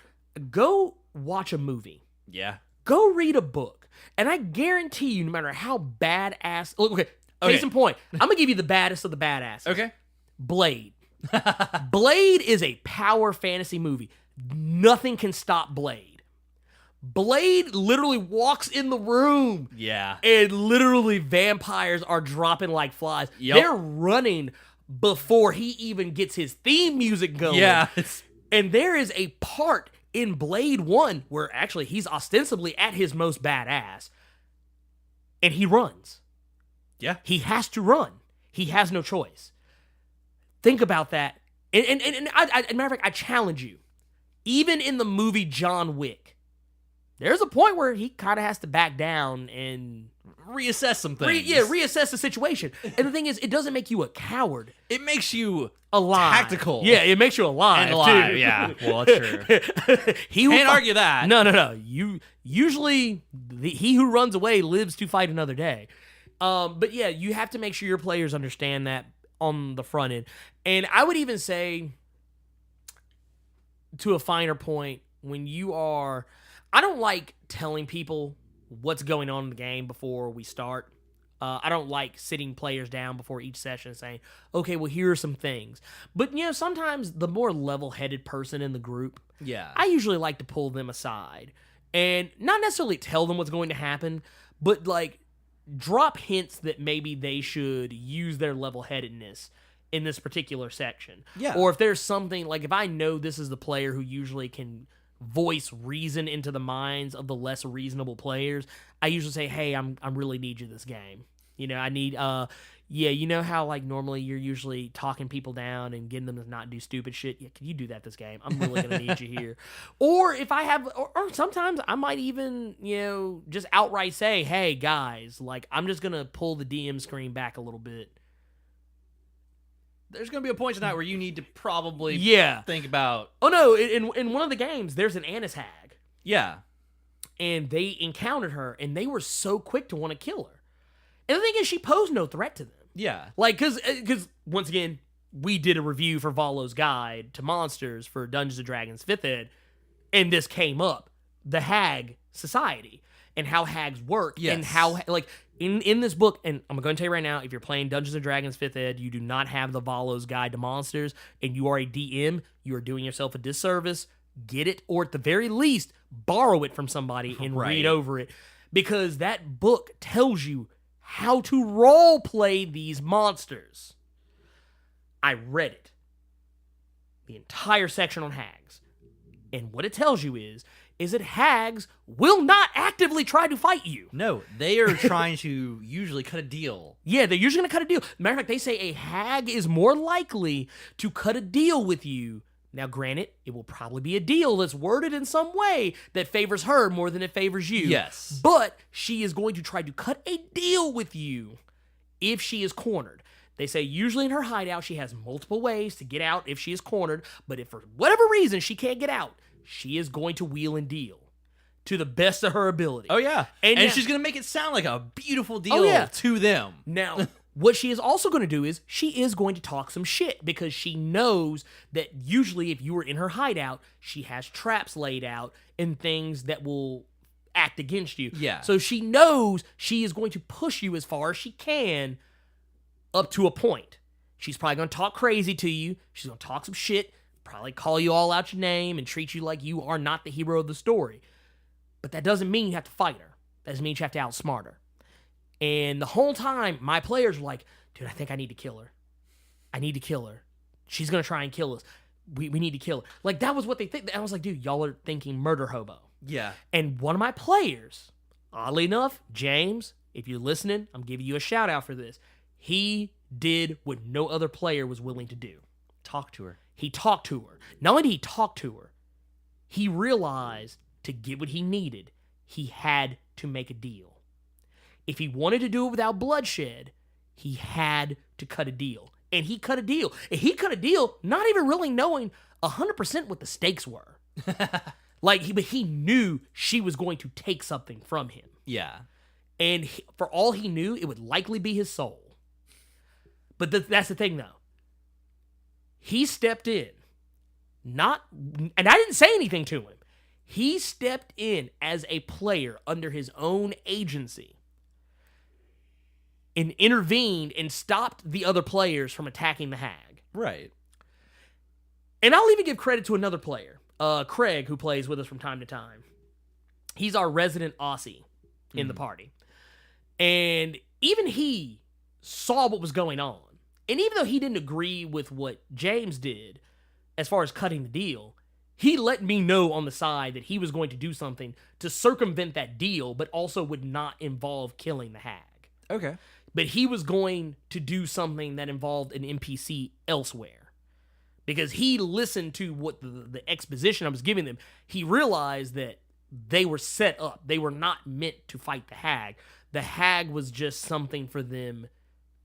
Go watch a movie. Yeah. Go read a book. And I guarantee you, no matter how badass... Okay, case in point. I'm going to give you the baddest of the badasses. Okay. Blade. Blade is a power fantasy movie. Nothing can stop Blade. Blade literally walks in the room. Yeah. And literally vampires are dropping like flies. Yep. They're running before he even gets his theme music going. Yeah. And there is a part in Blade 1 where actually he's ostensibly at his most badass. And he runs. Yeah. He has to run. He has no choice. Think about that. And matter of fact, I challenge you. Even in the movie John Wick, there's a point where he kind of has to back down and reassess some things. Reassess the situation. And the thing is, it doesn't make you a coward. It makes you alive. Tactical. Yeah, it makes you alive. And alive, too. yeah. Well, that's true. Can't argue that. No. You usually he who runs away lives to fight another day. But yeah, you have to make sure your players understand that on the front end. And I would even say, to a finer point, when you are... I don't like telling people what's going on in the game before we start. I don't like sitting players down before each session and saying, okay, well, here are some things. But, sometimes the more level-headed person in the group, I usually like to pull them aside and not necessarily tell them what's going to happen, but, drop hints that maybe they should use their level-headedness in this particular section. Yeah. Or if there's something, if I know this is the player who usually can voice reason into the minds of the less reasonable players, I usually say, hey, I'm really need you this game. I need you know how normally you're usually talking people down and getting them to not do stupid shit? Yeah, can you do that this game? I'm really gonna need you here. Or if I have or sometimes I might even, just outright say, hey guys, I'm just gonna pull the DM screen back a little bit there's gonna be a point tonight where you need to probably think about. Oh no! In one of the games, there's an Annis hag. Yeah. And they encountered her, and they were so quick to want to kill her. And the thing is, she posed no threat to them. Yeah. Like, because once again, we did a review for Volo's Guide to Monsters for Dungeons & Dragons 5th Ed, and this came up. The Hag Society, and how hags work, and how, like, in this book, and I'm going to tell you right now, if you're playing Dungeons & Dragons 5th Ed, you do not have the Volo's Guide to Monsters, and you are a DM, you are doing yourself a disservice. Get it, or at the very least, borrow it from somebody and read over it, because that book tells you how to role play these monsters. I read it, the entire section on hags, and what it tells you is that hags will not actively try to fight you. No, they are trying to usually cut a deal. Yeah, they're usually going to cut a deal. Matter of fact, they say a hag is more likely to cut a deal with you. Now, granted, it will probably be a deal that's worded in some way that favors her more than it favors you. Yes. But she is going to try to cut a deal with you if she is cornered. They say usually in her hideout, she has multiple ways to get out if she is cornered, but if for whatever reason she can't get out, she is going to wheel and deal to the best of her ability. Oh, yeah. And now, she's going to make it sound like a beautiful deal to them. Now, what she is also going to do is she is going to talk some shit, because she knows that usually if you were in her hideout, she has traps laid out and things that will act against you. Yeah. So she knows she is going to push you as far as she can up to a point. She's probably going to talk crazy to you. She's going to talk some shit, probably call you all out your name and treat you like you are not the hero of the story. But that doesn't mean you have to fight her. That doesn't mean you have to outsmart her. And the whole time, my players were like, dude, I think I need to kill her. I need to kill her. She's going to try and kill us. We need to kill her. Like, that was what they think. I was like, dude, y'all are thinking murder hobo. Yeah. And one of my players, oddly enough, James, if you're listening, I'm giving you a shout out for this. He did what no other player was willing to do. Talk to her. He talked to her. Not only did he talk to her, he realized to get what he needed, he had to make a deal. If he wanted to do it without bloodshed, he had to cut a deal. And he cut a deal. And he cut a deal not even really knowing 100% what the stakes were. But he knew she was going to take something from him. Yeah. And for all he knew, it would likely be his soul. But that's the thing, though. He stepped in. And I didn't say anything to him. He stepped in as a player under his own agency and intervened and stopped the other players from attacking the hag. Right. And I'll even give credit to another player, Craig, who plays with us from time to time. He's our resident Aussie in the party. And even he saw what was going on. And even though he didn't agree with what James did as far as cutting the deal, he let me know on the side that he was going to do something to circumvent that deal, but also would not involve killing the hag. Okay. But he was going to do something that involved an NPC elsewhere. Because he listened to what the exposition I was giving them. He realized that they were set up. They were not meant to fight the hag. The hag was just something for them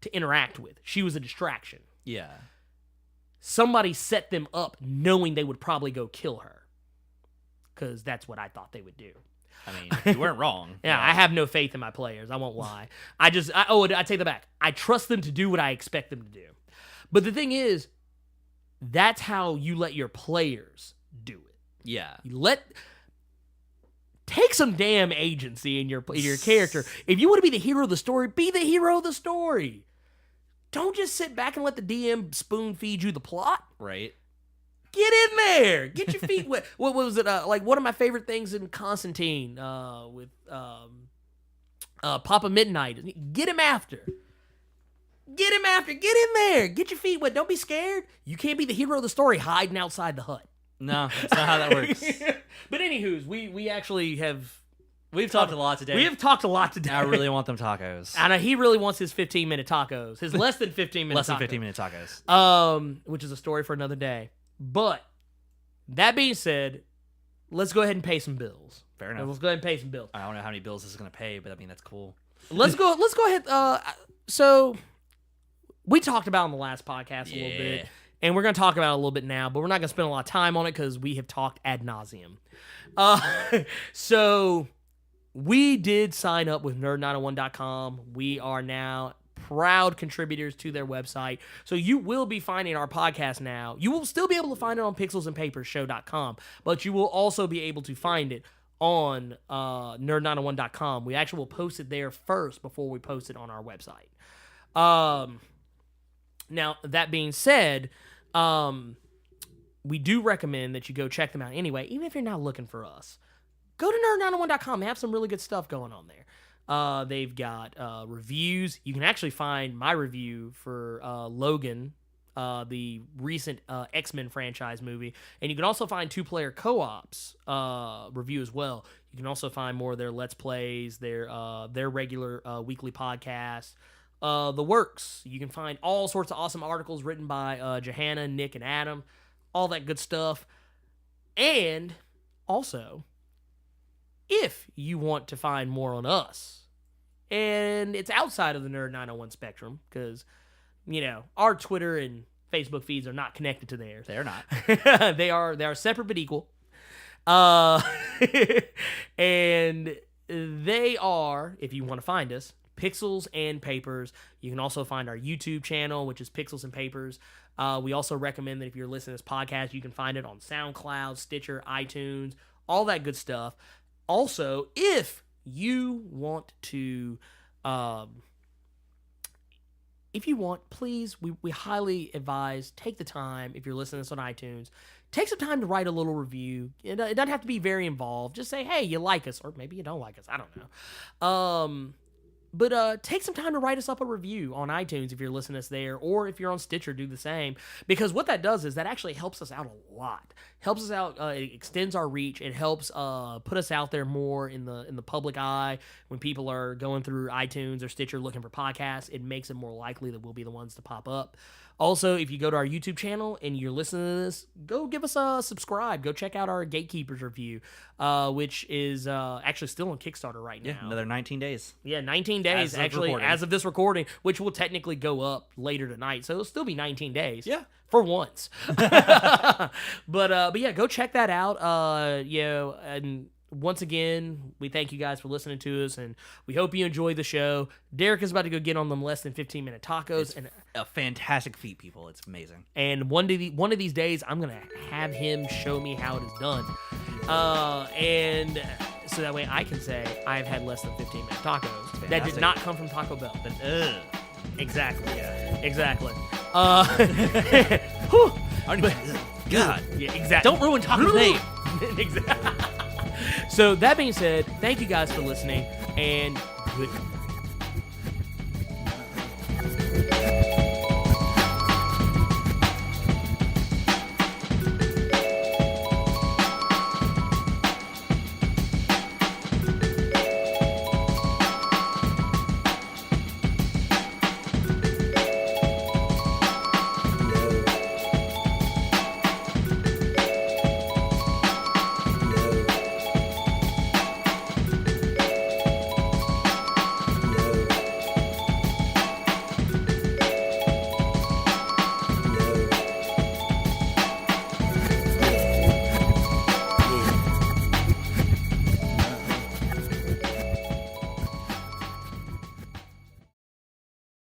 to interact with. She was a distraction. Yeah. Somebody set them up knowing they would probably go kill her. Because that's what I thought they would do. I mean, you weren't wrong. Yeah, I have no faith in my players. I won't lie. I take that back. I trust them to do what I expect them to do. But the thing is, that's how you let your players do it. Yeah. Take some damn agency in your character. If you want to be the hero of the story, be the hero of the story. Don't just sit back and let the DM spoon feed you the plot. Right. Get in there. Get your feet wet. What was it? Like one of my favorite things in Constantine with Papa Midnight. Get him after. Get him after. Get in there. Get your feet wet. Don't be scared. You can't be the hero of the story hiding outside the hut. No, that's not how that works. But anywho's, we actually have... We've talked a lot today. We have talked a lot today. I really want them tacos. I know he really wants his 15-minute tacos. His less than 15-minute Less than tacos. 15-minute tacos. Which is a story for another day. But, that being said, let's go ahead and pay some bills. Fair enough. Let's go ahead and pay some bills. I don't know how many bills this is going to pay, but I mean, that's cool. Let's go ahead. So, we talked about on the last podcast a little bit, and we're going to talk about it a little bit now, but we're not going to spend a lot of time on it because we have talked ad nauseum. So we did sign up with nerd901.com. We are now proud contributors to their website. So you will be finding our podcast now. You will still be able to find it on pixelsandpapersshow.com, but you will also be able to find it on nerd901.com. We actually will post it there first before we post it on our website. Now, that being said, we do recommend that you go check them out anyway, even if you're not looking for us. Go to nerd901.com. They have some really good stuff going on there. They've got reviews. You can actually find my review for Logan, the recent X-Men franchise movie. And you can also find two-player co-ops review as well. You can also find more of their Let's Plays, their regular weekly podcast, the works. You can find all sorts of awesome articles written by Johanna, Nick, and Adam. All that good stuff. And also, if you want to find more on us, and it's outside of the Nerd 901 spectrum, because, our Twitter and Facebook feeds are not connected to theirs. They're not. They are separate but equal. And they are, if you want to find us, Pixels and Papers. You can also find our YouTube channel, which is Pixels and Papers. We also recommend that if you're listening to this podcast, you can find it on SoundCloud, Stitcher, iTunes, all that good stuff. Also, if you want to, please, we highly advise, take the time, if you're listening to this on iTunes, take some time to write a little review. It doesn't have to be very involved. Just say, hey, you like us, or maybe you don't like us. I don't know. But take some time to write us up a review on iTunes if you're listening to us there, or if you're on Stitcher, do the same. Because what that does is that actually helps us out a lot. Helps us out. It extends our reach. It helps put us out there more in the public eye. When people are going through iTunes or Stitcher looking for podcasts, it makes it more likely that we'll be the ones to pop up. Also, if you go to our YouTube channel and you're listening to this, go give us a subscribe. Go check out our Gatekeepers review, which is actually still on Kickstarter right now. Yeah, another 19 days. Yeah, 19 days, as of this recording, which will technically go up later tonight. So it'll still be 19 days. Yeah. For once. But yeah, go check that out. And once again, we thank you guys for listening to us, and we hope you enjoy the show. Derek is about to go get on them less than 15-minute tacos. It's a fantastic feat, people. It's amazing. And one of these days, I'm going to have him show me how it is done. And so that way I can say I've had less than 15-minute tacos. That did not come from Taco Bell. Exactly. Yeah. Exactly. God. Yeah, exactly. Don't ruin Taco's name. Exactly. So that being said, thank you guys for listening, and good